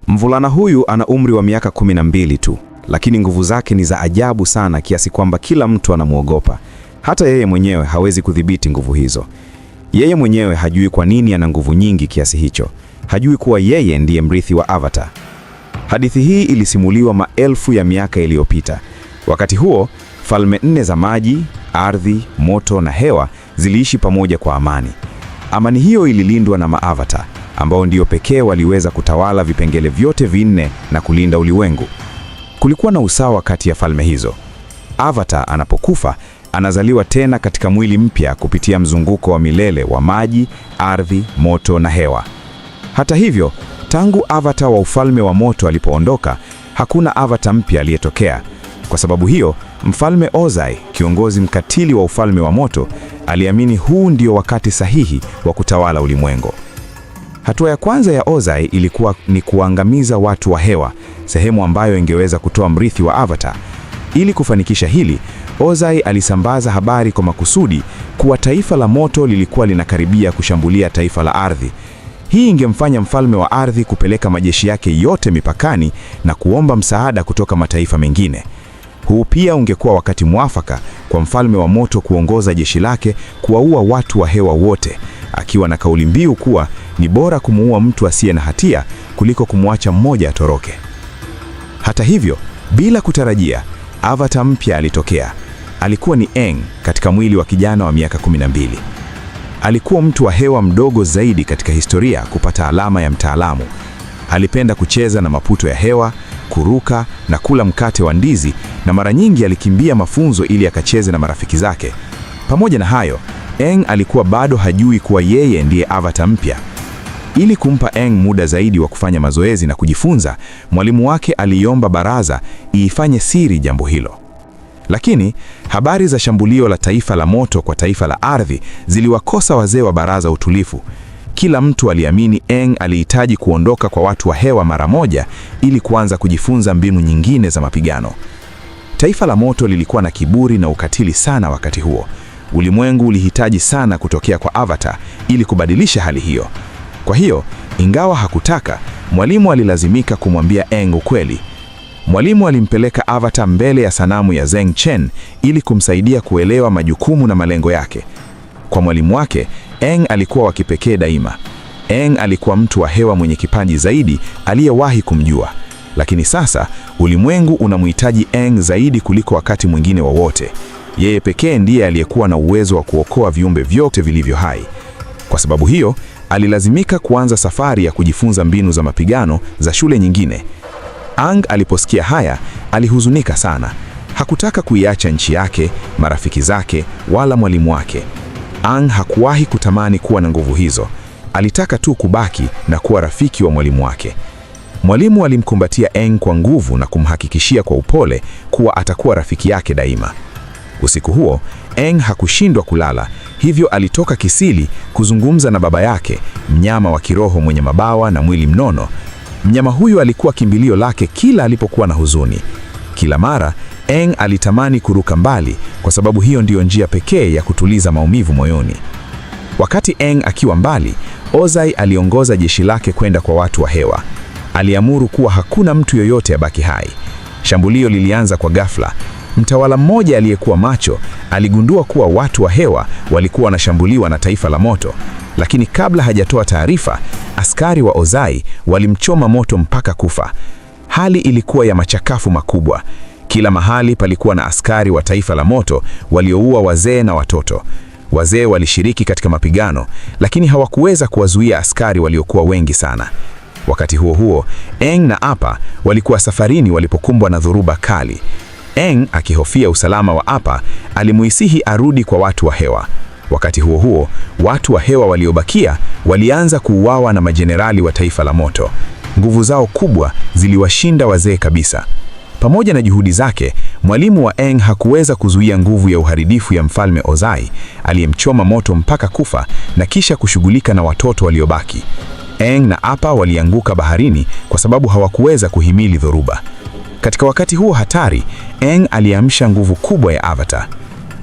Mvulana huyu ana umri wa miaka 12 tu, lakini nguvu zake ni za ajabu sana kiasi kwamba kila mtu anamwogopa. Hata yeye mwenyewe hawezi kudhibiti nguvu hizo. Yeye mwenyewe hajui kwa nini ana nguvu nyingi kiasi hicho. Hajui kuwa yeye ndiye mrithi wa Avatar. Hadithi hii ilisimuliwa maelfu ya miaka iliyopita. Wakati huo, falme 4 za maji, ardhi, moto na hewa ziliishi pamoja kwa amani. Amani hiyo ililindwa na Maavatar, ambao ndio pekee waliweza kutawala vipengele vyote vinne na kulinda ulimwengu. Kulikuwa na usawa kati ya falme hizo. Avatar anapokufa, anazaliwa tena katika mwili mpya kupitia mzunguko wa milele wa maji, ardhi, moto na hewa. Hata hivyo, tangu Avatar wa ufalme wa moto alipoondoka, hakuna Avatar mpya aliyetokea. Kwa sababu hiyo, Mfalme Ozai, kiongozi mkatili wa ufalme wa moto, aliamini huu ndio wakati sahihi wa kutawala ulimwengu. Hatua ya kwanza ya Ozai ilikuwa ni kuangamiza watu wa hewa, sehemu ambayo ingeweza kutoa mrithi wa Avatar. Ili kufanikisha hili, Ozai alisambaza habari kwa makusudi kuwa taifa la moto lilikuwa linakaribia kushambulia taifa la ardhi. Hii ingemfanya mfalme wa ardhi kupeleka majeshi yake yote mipakani na kuomba msaada kutoka mataifa mengine. Huu pia ungekuwa wakati mwafaka kwa mfalme wa moto kuongoza jeshi lake kuwaua watu wa hewa wote, akiwa na kauli mbiu kuwa ni bora kumuua mtu asiye na hatia kuliko kumwacha mmoja atoroke. Hata hivyo, bila kutarajia, Avatar mpya alitokea. Alikuwa ni Aang katika mwili wa kijana wa miaka 12. Alikuwa mtu wa hewa mdogo zaidi katika historia kupata alama ya mtaalamu. Alipenda kucheza na maputo ya hewa, kuruka na kula mkate wa ndizi, na mara nyingi alikimbia mafunzo ili akacheze na marafiki zake. Pamoja na hayo, Aang alikuwa bado hajui kuwa yeye ndiye Avatar mpya. Ili kumpa Aang muda zaidi wa kufanya mazoezi na kujifunza, mwalimu wake aliomba baraza iifanye siri jambo hilo. Lakini habari za shambulio la taifa la moto kwa taifa la ardhi ziliwakosa wazee wa baraza utulivu. Kila mtu aliamini Aang alihitaji kuondoka kwa watu wa hewa mara moja ili kuanza kujifunza mbinu nyingine za mapigano. Taifa la moto lilikuwa na kiburi na ukatili sana wakati huo. Ulimwengu ulihitaji sana kutokea kwa Avatar ili kubadilisha hali hiyo. Kwa hiyo, ingawa hakutaka, mwalimu alilazimika kumwambia Aang ukweli. Mwalimu alimpeleka Avatar mbele ya sanamu ya Zheng Chen ili kumsaidia kuelewa majukumu na malengo yake. Kwa mwalimu wake, Aang alikuwa wa kipekee daima. Aang alikuwa mtu wa hewa mwenye kipaji zaidi aliyewahi kumjua. Lakini sasa, ulimwengu unamhitaji Aang zaidi kuliko wakati mwingine wowote. Yeye pekee ndiye aliyekuwa na uwezo wa kuokoa viumbe vyote vilivyo hai. Kwa sababu hiyo, alilazimika kuanza safari ya kujifunza mbinu za mapigano za shule nyingine. Aang aliposikia haya, alihuzunika sana. Hakutaka kuiacha nchi yake, marafiki zake, wala mwalimu wake. Aang hakuwahi kutamani kuwa na nguvu hizo. Alitaka tu kubaki na kuwa rafiki wa mwalimu wake. Mwalimu alimkumbatia Aang kwa nguvu na kumhakikishia kwa upole kuwa atakuwa rafiki yake daima. Usiku huo, Aang hakushindwa kulala, hivyo alitoka kisiri kuzungumza na baba yake, mnyama wa kiroho mwenye mabawa na mwili mnono. Mnyama huyu alikuwa kimbilio lake kila alipokuwa na huzuni. Kila mara, Aang alitamani kuruka mbali kwa sababu hiyo ndiyo njia pekee ya kutuliza maumivu moyoni. Wakati Aang akiwa mbali, Ozai aliongoza jeshi lake kwenda kwa watu wa hewa. Aliamuru kuwa hakuna mtu yoyote abaki hai. Shambulio lilianza kwa ghafla. Mtawala mmoja aliyekuwa macho aligundua kuwa watu wa hewa walikuwa wanashambuliwa na taifa la moto. Lakini kabla hajatoa taarifa, askari wa Ozai walimchoma moto mpaka kufa. Hali ilikuwa ya machakafu makubwa. Kila mahali palikuwa na askari wa taifa la moto walioua wazee na watoto. Wazee walishiriki katika mapigano, lakini hawakuweza kuwazuia askari waliokuwa wengi sana. Wakati huo huo, Aang na Appa walikuwa safarini walipokumbwa na dhoruba kali. Aang, akihofia usalama wa Appa, alimuisihi arudi kwa watu wa hewa. Wakati huo huo, watu wa hewa waliobakia walianza kuuawa na majenerali wa taifa la moto. Nguvu zao kubwa ziliwashinda wazee kabisa. Pamoja na juhudi zake, mwalimu wa Aang hakuweza kuzuia nguvu ya uharibifu ya mfalme Ozai, aliyemchoma moto mpaka kufa na kisha kushughulika na watoto waliobaki. Aang na Appa walianguka baharini kwa sababu hawakuweza kuhimili dhoruba. Katika wakati huo hatari, Aang aliamsha nguvu kubwa ya Avatar.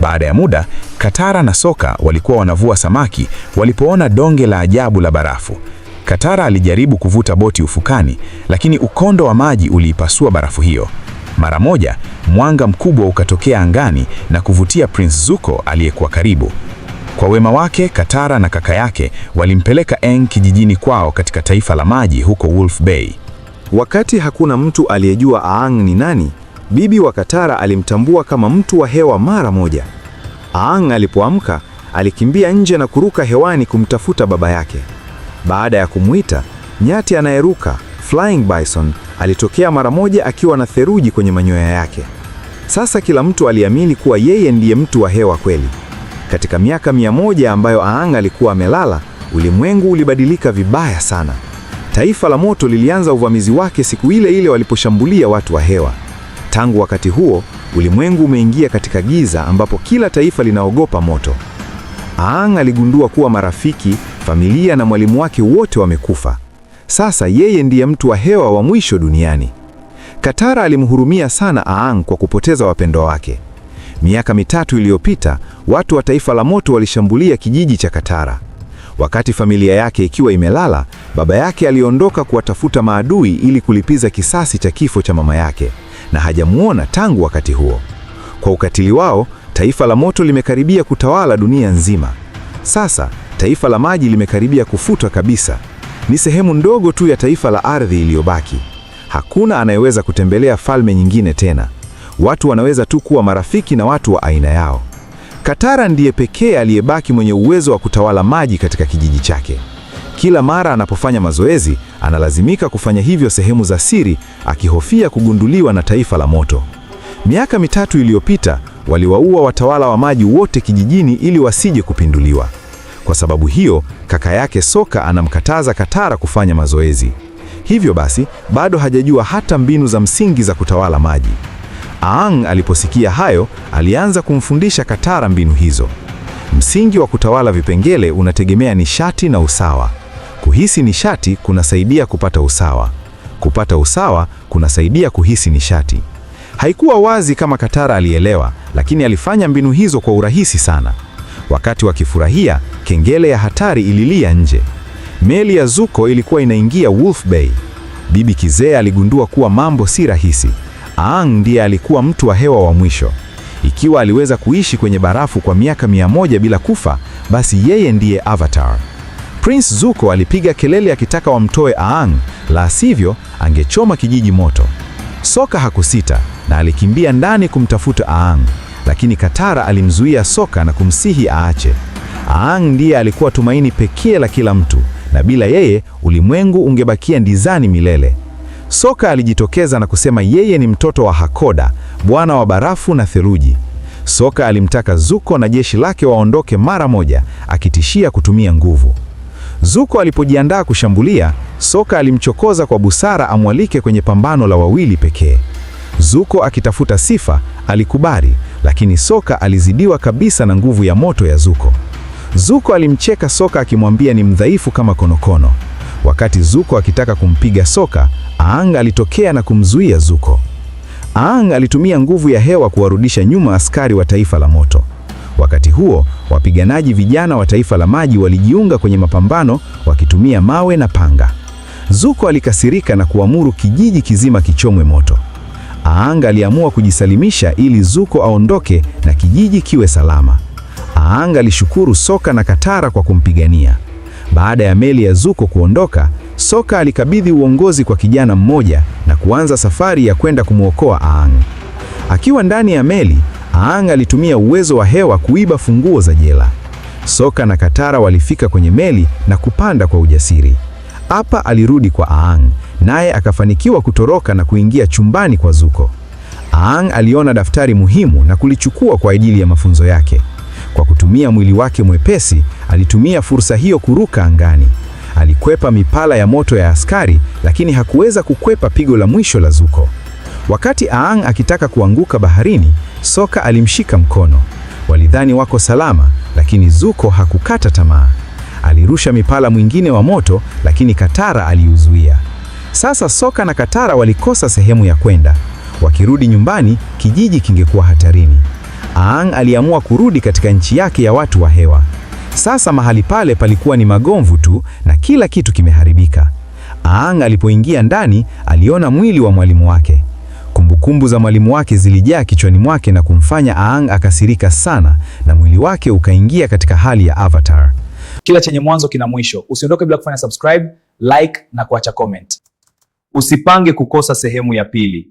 Baada ya muda, Katara na Sokka walikuwa wanavua samaki walipoona donge la ajabu la barafu. Katara alijaribu kuvuta boti ufukani, lakini ukondo wa maji uliipasua barafu hiyo. Mara moja, mwanga mkubwa ukatokea angani na kuvutia Prince Zuko aliyekuwa karibu. Kwa wema wake, Katara na kaka yake walimpeleka Aang kijijini kwao katika taifa la maji huko Wolf Bay. Wakati hakuna mtu aliyejua Aang ni nani, bibi wa Katara alimtambua kama mtu wa hewa mara moja. Aang alipoamka, alikimbia nje na kuruka hewani kumtafuta baba yake. Baada ya kumuita, nyati anayeruka, Flying Bison, alitokea mara moja akiwa na theluji kwenye manyoya yake. Sasa kila mtu aliamini kuwa yeye ndiye mtu wa hewa kweli. Katika miaka 100 ambayo Aang alikuwa amelala, ulimwengu ulibadilika vibaya sana. Taifa la moto lilianza uvamizi wake siku ile ile waliposhambulia watu wa hewa. Tangu wakati huo, ulimwengu umeingia katika giza ambapo kila taifa linaogopa moto. Aang aligundua kuwa marafiki, familia na mwalimu wake wote wamekufa. Sasa yeye ndiye mtu wa hewa wa mwisho duniani. Katara alimhurumia sana Aang kwa kupoteza wapendwa wake. Miaka 3 iliyopita, watu wa taifa la moto walishambulia kijiji cha Katara. Wakati familia yake ikiwa imelala, baba yake aliondoka kuwatafuta maadui ili kulipiza kisasi cha kifo cha mama yake, na hajamuona tangu wakati huo. Kwa ukatili wao, taifa la moto limekaribia kutawala dunia nzima. Sasa, taifa la maji limekaribia kufutwa kabisa. Ni sehemu ndogo tu ya taifa la ardhi iliyobaki. Hakuna anayeweza kutembelea falme nyingine tena. Watu wanaweza tu kuwa marafiki na watu wa aina yao. Katara ndiye pekee aliyebaki mwenye uwezo wa kutawala maji katika kijiji chake. Kila mara anapofanya mazoezi, analazimika kufanya hivyo sehemu za siri, akihofia kugunduliwa na taifa la moto. Miaka 3 iliyopita, waliwaua watawala wa maji wote kijijini ili wasije kupinduliwa. Kwa sababu hiyo, kaka yake Sokka anamkataza Katara kufanya mazoezi. Hivyo basi, bado hajajua hata mbinu za msingi za kutawala maji. Aang aliposikia hayo, alianza kumfundisha Katara mbinu hizo. Msingi wa kutawala vipengele unategemea nishati na usawa. Kuhisi nishati kunasaidia kupata usawa. Kupata usawa kunasaidia kuhisi nishati. Haikuwa wazi kama Katara alielewa, lakini alifanya mbinu hizo kwa urahisi sana. Wakati wakifurahia, kengele ya hatari ililia nje. Meli ya Zuko ilikuwa inaingia Wolf Bay. Bibi Kizee aligundua kuwa mambo si rahisi. Aang ndiye alikuwa mtu wa hewa wa mwisho. Ikiwa aliweza kuishi kwenye barafu kwa miaka 100 bila kufa, basi yeye ndiye Avatar. Prince Zuko alipiga kelele akitaka wamtoe Aang, la sivyo angechoma kijiji moto. Sokka hakusita na alikimbia ndani kumtafuta Aang, lakini Katara alimzuia Sokka na kumsihi aache. Aang ndiye alikuwa tumaini pekee la kila mtu, na bila yeye ulimwengu ungebakia ndizani milele. Sokka alijitokeza na kusema yeye ni mtoto wa Hakoda, bwana wa barafu na theluji. Sokka alimtaka Zuko na jeshi lake waondoke mara moja, akitishia kutumia nguvu. Zuko alipojiandaa kushambulia, Sokka alimchokoza kwa busara amwalike kwenye pambano la wawili pekee. Zuko akitafuta sifa, alikubali, lakini Sokka alizidiwa kabisa na nguvu ya moto ya Zuko. Zuko alimcheka Sokka akimwambia ni mdhaifu kama konokono. Wakati Zuko akitaka kumpiga Sokka, Aang alitokea na kumzuia Zuko. Aang alitumia nguvu ya hewa kuwarudisha nyuma askari wa taifa la moto. Wakati huo, wapiganaji vijana wa taifa la maji walijiunga kwenye mapambano wakitumia mawe na panga. Zuko alikasirika na kuamuru kijiji kizima kichomwe moto. Aang aliamua kujisalimisha ili Zuko aondoke na kijiji kiwe salama. Aang alishukuru Sokka na Katara kwa kumpigania. Baada ya meli ya Zuko kuondoka, Sokka alikabidhi uongozi kwa kijana mmoja na kuanza safari ya kwenda kumwokoa Aang. Akiwa ndani ya meli, Aang alitumia uwezo wa hewa kuiba funguo za jela. Sokka na Katara walifika kwenye meli na kupanda kwa ujasiri. Appa alirudi kwa Aang, naye akafanikiwa kutoroka na kuingia chumbani kwa Zuko. Aang aliona daftari muhimu na kulichukua kwa ajili ya mafunzo yake. Kwa kutumia mwili wake mwepesi, alitumia fursa hiyo kuruka angani. Alikwepa mipala ya moto ya askari, lakini hakuweza kukwepa pigo la mwisho la Zuko. Wakati Aang akitaka kuanguka baharini, Sokka alimshika mkono. Walidhani wako salama, lakini Zuko hakukata tamaa. Alirusha mipala mwingine wa moto, lakini Katara aliuzuia. Sasa Sokka na Katara walikosa sehemu ya kwenda. Wakirudi nyumbani, kijiji kingekuwa hatarini. Aang aliamua kurudi katika nchi yake ya watu wa hewa. Sasa mahali pale palikuwa ni magomvu tu na kila kitu kimeharibika. Aang alipoingia ndani, aliona mwili wa mwalimu wake. Kumbukumbu za mwalimu wake zilijaa kichwani mwake na kumfanya Aang akasirika sana, na mwili wake ukaingia katika hali ya Avatar. Kila chenye mwanzo kina mwisho. Usiondoke bila kufanya subscribe, like na kuacha comment. Usipange kukosa sehemu ya pili.